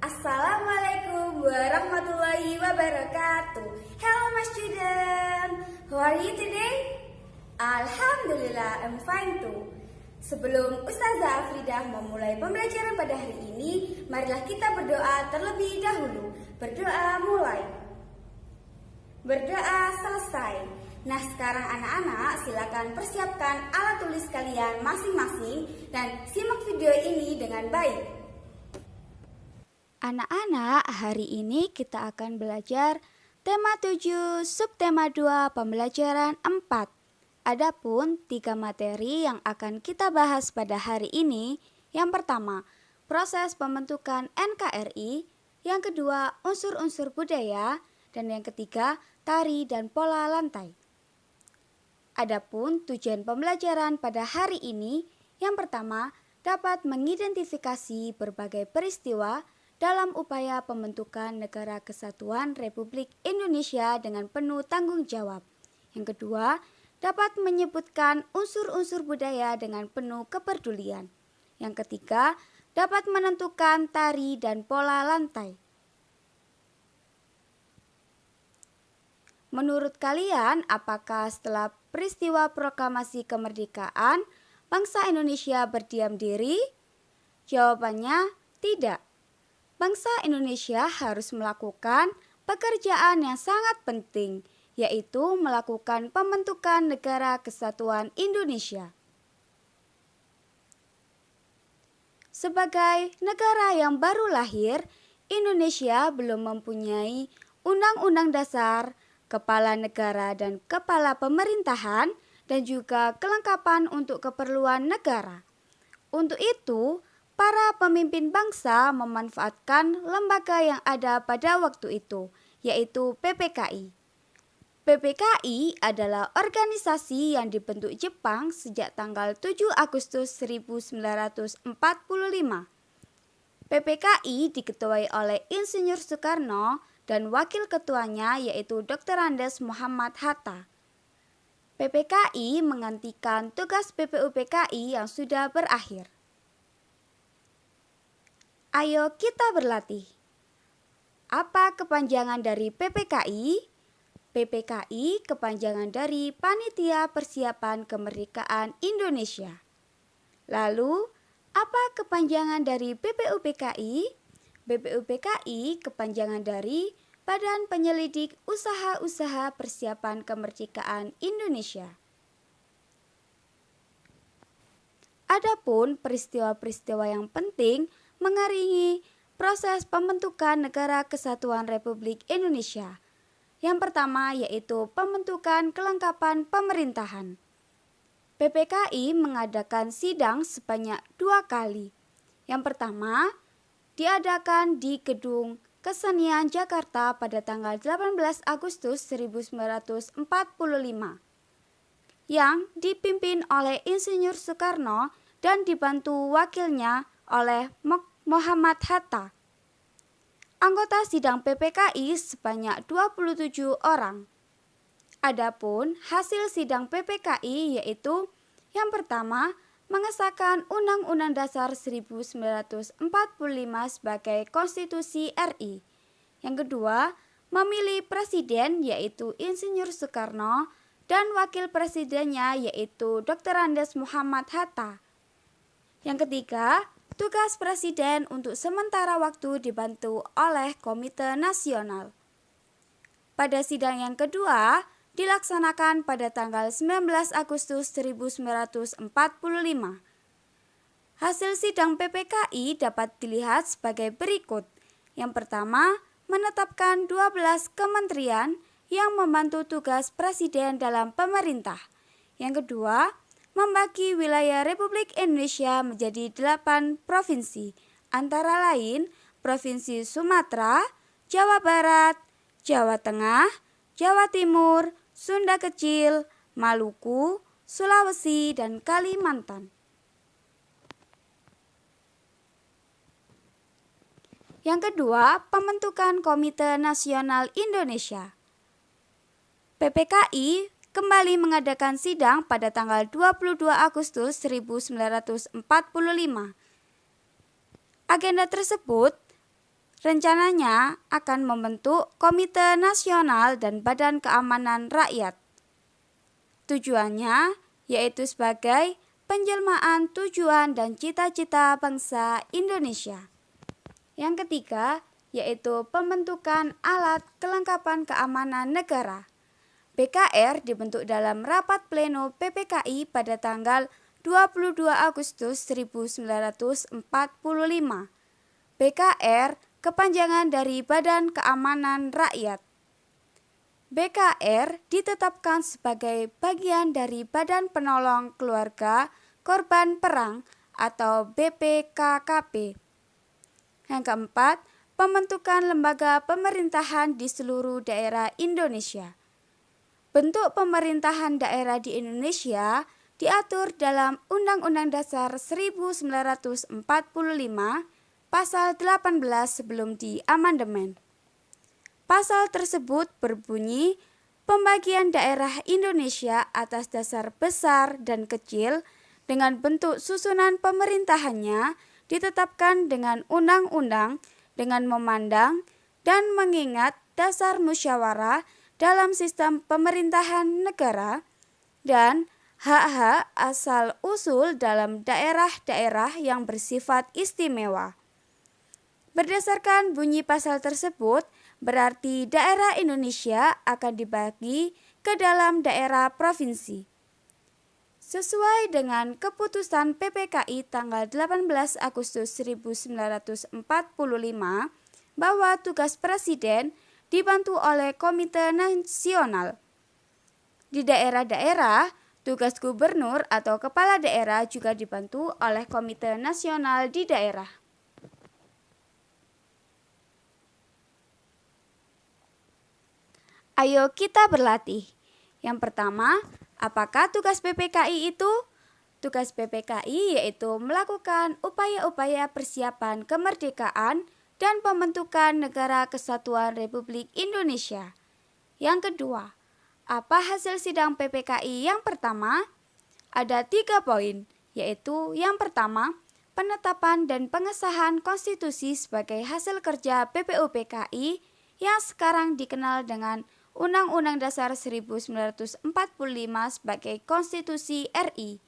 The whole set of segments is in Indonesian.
Assalamualaikum warahmatullahi wabarakatuh. Hello my student, how are you today? Alhamdulillah, I'm fine too. Sebelum Ustazah Afridah memulai pembelajaran pada hari ini, marilah kita berdoa terlebih dahulu. Berdoa mulai. Berdoa selesai. Nah, sekarang anak-anak silakan persiapkan alat tulis kalian masing-masing dan simak video ini dengan baik. Anak-anak, hari ini kita akan belajar tema 7, subtema 2, pembelajaran 4. Adapun 3 materi yang akan kita bahas pada hari ini. Yang pertama, proses pembentukan NKRI. Yang kedua, unsur-unsur budaya. Dan yang ketiga, tari dan pola lantai. Adapun tujuan pembelajaran pada hari ini, yang pertama, dapat mengidentifikasi berbagai peristiwa dalam upaya pembentukan Negara Kesatuan Republik Indonesia dengan penuh tanggung jawab. Yang kedua, dapat menyebutkan unsur-unsur budaya dengan penuh kepedulian. Yang ketiga, dapat menentukan tari dan pola lantai. Menurut kalian, apakah setelah peristiwa proklamasi kemerdekaan, bangsa Indonesia berdiam diri? Jawabannya tidak. Bangsa Indonesia harus melakukan pekerjaan yang sangat penting, yaitu melakukan pembentukan Negara Kesatuan Indonesia. Sebagai negara yang baru lahir, Indonesia belum mempunyai undang-undang dasar, kepala negara dan kepala pemerintahan, dan juga kelengkapan untuk keperluan negara. Untuk itu, para pemimpin bangsa memanfaatkan lembaga yang ada pada waktu itu, yaitu PPKI. PPKI adalah organisasi yang dibentuk Jepang sejak tanggal 7 Agustus 1945. PPKI diketuai oleh Insinyur Soekarno dan wakil ketuanya yaitu Dr. Andes Muhammad Hatta. PPKI menggantikan tugas BPUPKI yang sudah berakhir. Ayo kita berlatih. Apa kepanjangan dari PPKI? PPKI kepanjangan dari Panitia Persiapan Kemerdekaan Indonesia. Lalu, apa kepanjangan dari BPUPKI? BPUPKI kepanjangan dari Badan Penyelidik Usaha-Usaha Persiapan Kemerdekaan Indonesia. Adapun peristiwa-peristiwa yang penting mengiringi proses pembentukan Negara Kesatuan Republik Indonesia. Yang pertama yaitu pembentukan kelengkapan pemerintahan. PPKI mengadakan sidang sebanyak 2 kali. Yang pertama diadakan di Gedung Kesenian Jakarta pada tanggal 18 Agustus 1945 yang dipimpin oleh Insinyur Soekarno dan dibantu wakilnya oleh Muhammad Hatta. Anggota sidang PPKI sebanyak 27 orang. Adapun hasil sidang PPKI yaitu yang pertama mengesahkan Undang-Undang Dasar 1945 sebagai Konstitusi RI. Yang kedua, memilih presiden yaitu Insinyur Soekarno dan wakil presidennya yaitu Dr. Andes Muhammad Hatta. Yang ketiga, tugas presiden untuk sementara waktu dibantu oleh Komite Nasional. Pada sidang yang kedua, dilaksanakan pada tanggal 19 Agustus 1945. Hasil sidang PPKI dapat dilihat sebagai berikut. Yang pertama, menetapkan 12 kementerian yang membantu tugas presiden dalam pemerintah. Yang kedua, membagi wilayah Republik Indonesia menjadi 8 provinsi, antara lain Provinsi Sumatera, Jawa Barat, Jawa Tengah, Jawa Timur, Sunda Kecil, Maluku, Sulawesi, dan Kalimantan. Yang kedua, pembentukan Komite Nasional Indonesia. PPKI kembali mengadakan sidang pada tanggal 22 Agustus 1945. Agenda tersebut Rencananya akan membentuk Komite Nasional dan Badan Keamanan Rakyat. Tujuannya yaitu sebagai penjelmaan tujuan dan cita-cita bangsa Indonesia. Yang ketiga yaitu pembentukan alat kelengkapan keamanan negara. BKR dibentuk dalam rapat pleno PPKI pada tanggal 22 Agustus 1945. BKR kepanjangan dari Badan Keamanan Rakyat. BKR ditetapkan sebagai bagian dari Badan Penolong Keluarga Korban Perang atau BPKKP. Yang keempat, pembentukan lembaga pemerintahan di seluruh daerah Indonesia. Bentuk pemerintahan daerah di Indonesia diatur dalam Undang-Undang Dasar 1945 Pasal 18 sebelum diamandemen. Pasal tersebut berbunyi, pembagian daerah Indonesia atas dasar besar dan kecil dengan bentuk susunan pemerintahannya ditetapkan dengan undang-undang dengan memandang dan mengingat dasar musyawarah dalam sistem pemerintahan negara dan hak-hak asal-usul dalam daerah-daerah yang bersifat istimewa. Berdasarkan bunyi pasal tersebut, berarti daerah Indonesia akan dibagi ke dalam daerah provinsi. Sesuai dengan keputusan PPKI tanggal 18 Agustus 1945 bahwa tugas presiden dibantu oleh Komite Nasional. Di daerah-daerah, tugas gubernur atau kepala daerah juga dibantu oleh Komite Nasional di daerah. Ayo kita berlatih. Yang pertama, apakah tugas PPKI itu? Tugas PPKI yaitu melakukan upaya-upaya persiapan kemerdekaan dan pembentukan Negara Kesatuan Republik Indonesia. Yang kedua, apa hasil sidang PPKI yang pertama? Ada 3 poin, yaitu yang pertama, penetapan dan pengesahan konstitusi sebagai hasil kerja BPUPKI yang sekarang dikenal dengan Undang-Undang Dasar 1945 sebagai Konstitusi RI.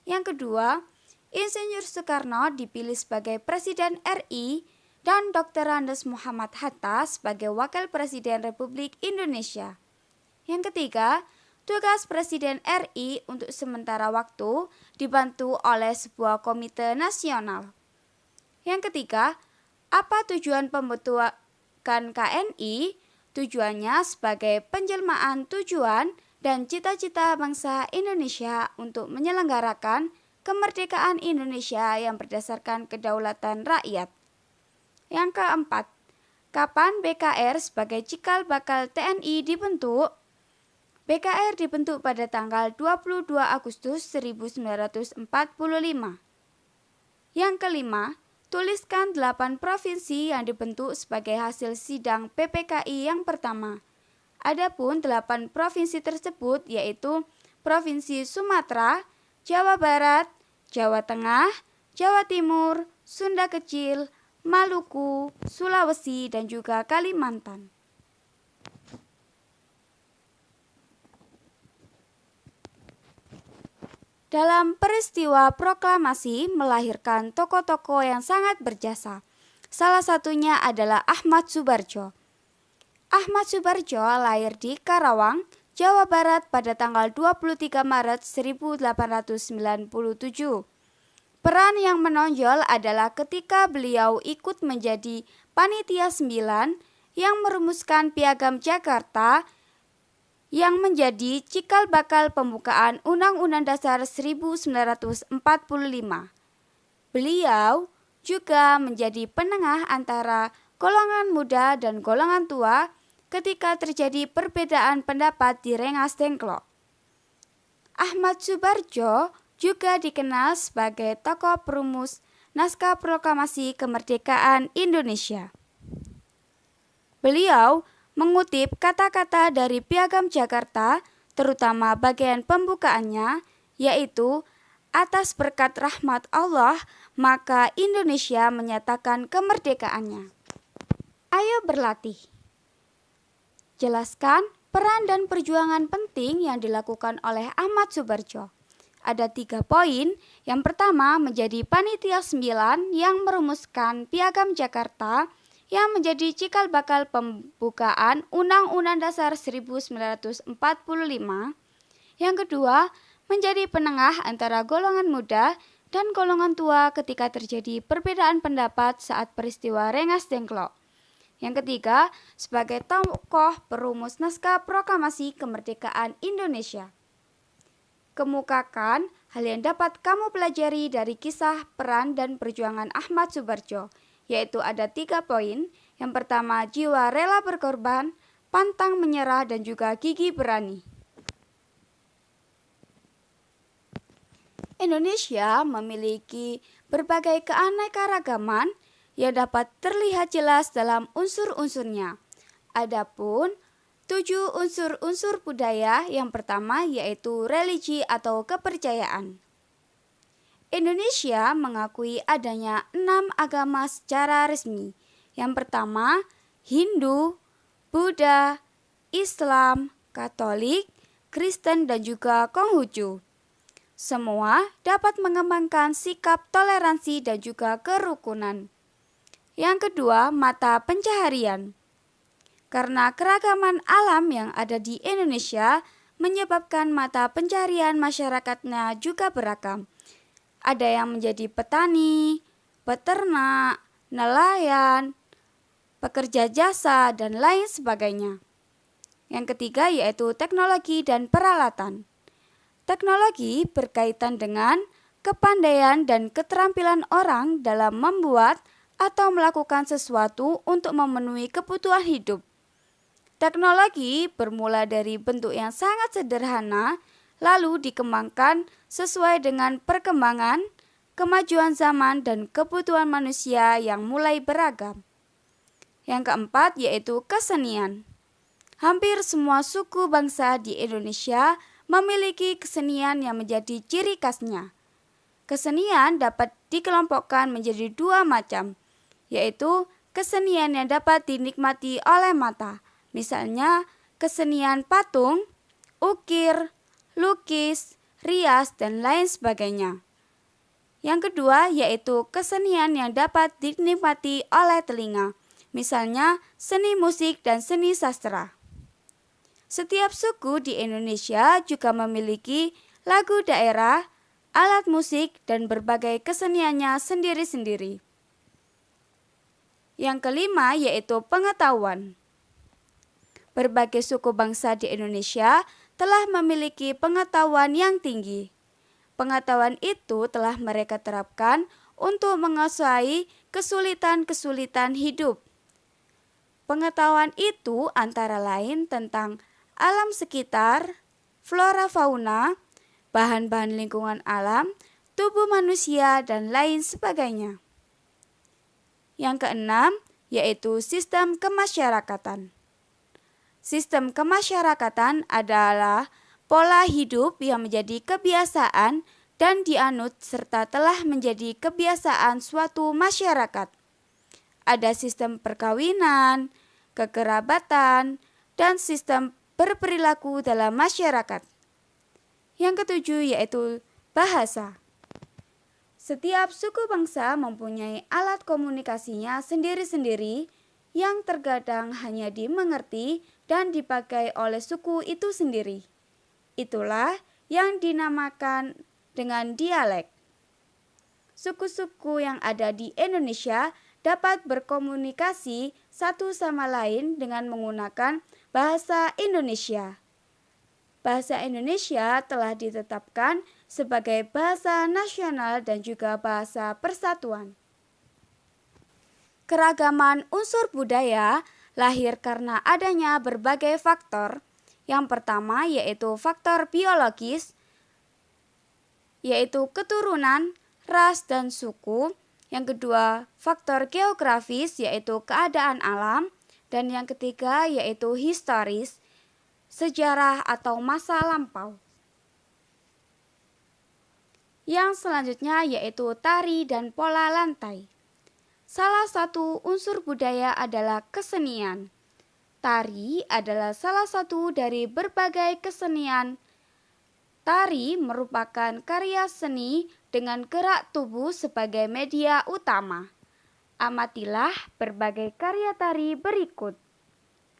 Yang kedua, Insinyur Soekarno dipilih sebagai Presiden RI dan Dr. Andes Muhammad Hatta sebagai Wakil Presiden Republik Indonesia. Yang ketiga, tugas Presiden RI untuk sementara waktu dibantu oleh sebuah komite nasional. Yang ketiga, apa tujuan pembentukan KNI? Tujuannya sebagai penjelmaan tujuan dan cita-cita bangsa Indonesia untuk menyelenggarakan kemerdekaan Indonesia yang berdasarkan kedaulatan rakyat. Yang keempat, kapan BKR sebagai cikal bakal TNI dibentuk? BKR dibentuk pada tanggal 22 Agustus 1945. Yang kelima, tuliskan 8 provinsi yang dibentuk sebagai hasil sidang PPKI yang pertama. Adapun 8 provinsi tersebut yaitu Provinsi Sumatera, Jawa Barat, Jawa Tengah, Jawa Timur, Sunda Kecil, Maluku, Sulawesi, dan juga Kalimantan. Dalam peristiwa proklamasi melahirkan tokoh-tokoh yang sangat berjasa. Salah satunya adalah Ahmad Soebardjo. Ahmad Soebardjo lahir di Karawang, Jawa Barat pada tanggal 23 Maret 1897. Peran yang menonjol adalah ketika beliau ikut menjadi Panitia 9 yang merumuskan Piagam Jakarta yang menjadi cikal bakal pembukaan Undang-Undang Dasar 1945. Beliau juga menjadi penengah antara golongan muda dan golongan tua ketika terjadi perbedaan pendapat di Rengas Dengklok. Ahmad Soebardjo juga dikenal sebagai tokoh perumus naskah proklamasi kemerdekaan Indonesia. Beliau mengutip kata-kata dari Piagam Jakarta, terutama bagian pembukaannya, yaitu atas berkat rahmat Allah, maka Indonesia menyatakan kemerdekaannya. Ayo berlatih. Jelaskan peran dan perjuangan penting yang dilakukan oleh Ahmad Subarjo. Ada 3 poin. Yang pertama, menjadi panitia 9 yang merumuskan Piagam Jakarta yang menjadi cikal bakal pembukaan Undang-Undang Dasar 1945. Yang kedua, menjadi penengah antara golongan muda dan golongan tua ketika terjadi perbedaan pendapat saat peristiwa Rengas Dengklok. Yang ketiga, sebagai tokoh perumus naskah proklamasi kemerdekaan Indonesia. Kemukakan hal yang dapat kamu pelajari dari kisah, peran, dan perjuangan Ahmad Subarjo, yaitu ada 3 poin. Yang pertama, jiwa rela berkorban, pantang menyerah, dan juga gigih berani. Indonesia memiliki berbagai keanekaragaman yang dapat terlihat jelas dalam unsur-unsurnya. Adapun 7 unsur-unsur budaya yang pertama yaitu religi atau kepercayaan. Indonesia mengakui adanya 6 agama secara resmi. Yang pertama, Hindu, Buddha, Islam, Katolik, Kristen, dan juga Konghucu. Semua dapat mengembangkan sikap toleransi dan juga kerukunan. Yang kedua, mata pencaharian. Karena keragaman alam yang ada di Indonesia menyebabkan mata pencaharian masyarakatnya juga beragam. Ada yang menjadi petani, peternak, nelayan, pekerja jasa, dan lain sebagainya. Yang ketiga yaitu teknologi dan peralatan. Teknologi berkaitan dengan kepandaian dan keterampilan orang dalam membuat atau melakukan sesuatu untuk memenuhi kebutuhan hidup. Teknologi bermula dari bentuk yang sangat sederhana, lalu dikembangkan sesuai dengan perkembangan, kemajuan zaman, dan kebutuhan manusia yang mulai beragam. Yang keempat yaitu kesenian. Hampir semua suku bangsa di Indonesia memiliki kesenian yang menjadi ciri khasnya. Kesenian dapat dikelompokkan menjadi 2 macam, yaitu kesenian yang dapat dinikmati oleh mata. Misalnya, kesenian patung, ukir, lukis, rias, dan lain sebagainya. Yang kedua yaitu kesenian yang dapat dinikmati oleh telinga. Misalnya, seni musik dan seni sastra. Setiap suku di Indonesia juga memiliki lagu daerah, alat musik, dan berbagai keseniannya sendiri-sendiri. Yang kelima yaitu pengetahuan. Berbagai suku bangsa di Indonesia telah memiliki pengetahuan yang tinggi. Pengetahuan itu telah mereka terapkan untuk menguasai kesulitan-kesulitan hidup. Pengetahuan itu antara lain tentang alam sekitar, flora fauna, bahan-bahan lingkungan alam, tubuh manusia, dan lain sebagainya. Yang keenam yaitu sistem kemasyarakatan. Sistem kemasyarakatan adalah pola hidup yang menjadi kebiasaan dan dianut serta telah menjadi kebiasaan suatu masyarakat. Ada sistem perkawinan, kekerabatan, dan sistem berperilaku dalam masyarakat. Yang ketujuh yaitu bahasa. Setiap suku bangsa mempunyai alat komunikasinya sendiri-sendiri yang terkadang hanya dimengerti dan dipakai oleh suku itu sendiri. Itulah yang dinamakan dengan dialek. Suku-suku yang ada di Indonesia dapat berkomunikasi satu sama lain dengan menggunakan bahasa Indonesia. Bahasa Indonesia telah ditetapkan sebagai bahasa nasional dan juga bahasa persatuan. Keragaman unsur budaya lahir karena adanya berbagai faktor. Yang pertama yaitu faktor biologis, yaitu keturunan, ras, dan suku. Yang kedua faktor geografis, yaitu keadaan alam. Dan yang ketiga yaitu historis, sejarah atau masa lampau. Yang selanjutnya yaitu tari dan pola lantai. salah satu unsur budaya adalah kesenian. Tari adalah salah satu dari berbagai kesenian. Tari merupakan karya seni dengan gerak tubuh sebagai media utama. Amatilah berbagai karya tari berikut.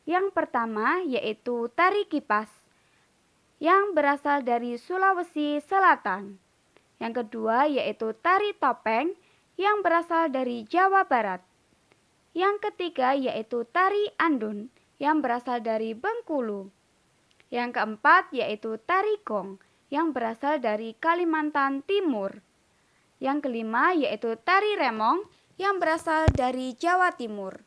Yang pertama yaitu tari kipas, yang berasal dari Sulawesi Selatan. Yang kedua yaitu tari topeng, yang berasal dari Jawa Barat. Yang ketiga yaitu tari andun, yang berasal dari Bengkulu. Yang keempat yaitu tari gong, yang berasal dari Kalimantan Timur. Yang kelima yaitu tari remong, yang berasal dari Jawa Timur.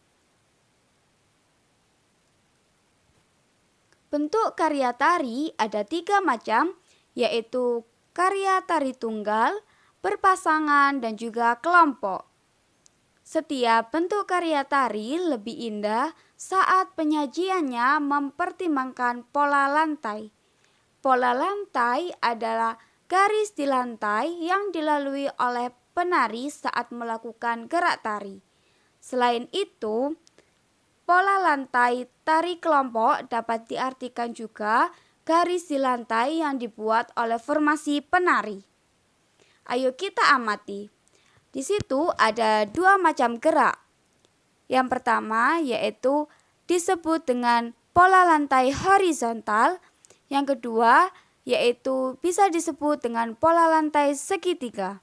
Bentuk karya tari ada 3 macam, yaitu karya tari tunggal, berpasangan, dan juga kelompok. Setiap bentuk karya tari lebih indah saat penyajiannya mempertimbangkan pola lantai. Pola lantai adalah garis di lantai yang dilalui oleh penari saat melakukan gerak tari. Selain itu, pola lantai tari kelompok dapat diartikan juga garis di lantai yang dibuat oleh formasi penari. Ayo kita amati. Di situ ada 2 macam gerak. Yang pertama yaitu disebut dengan pola lantai horizontal. Yang kedua yaitu bisa disebut dengan pola lantai segitiga.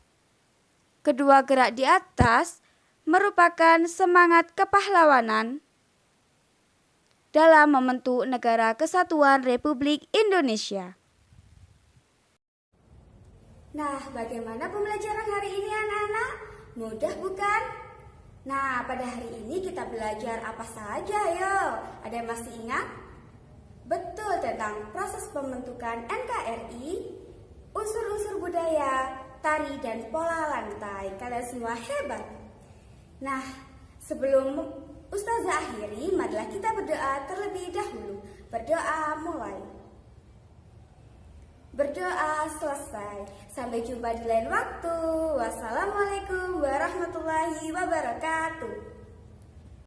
Kedua gerak di atas merupakan semangat kepahlawanan dalam membentuk Negara Kesatuan Republik Indonesia. Nah, bagaimana pembelajaran hari ini anak-anak? Mudah bukan? Nah, pada hari ini kita belajar apa saja yo? Ada yang masih ingat? Betul, tentang proses pembentukan NKRI, unsur-unsur budaya, tari dan pola lantai. Kalian semua hebat. Nah, sebelum Ustazah akhiri, marilah kita berdoa terlebih dahulu. Berdoa mulai. Berdoa selesai. Sampai jumpa di lain waktu. Wassalamualaikum warahmatullahi wabarakatuh.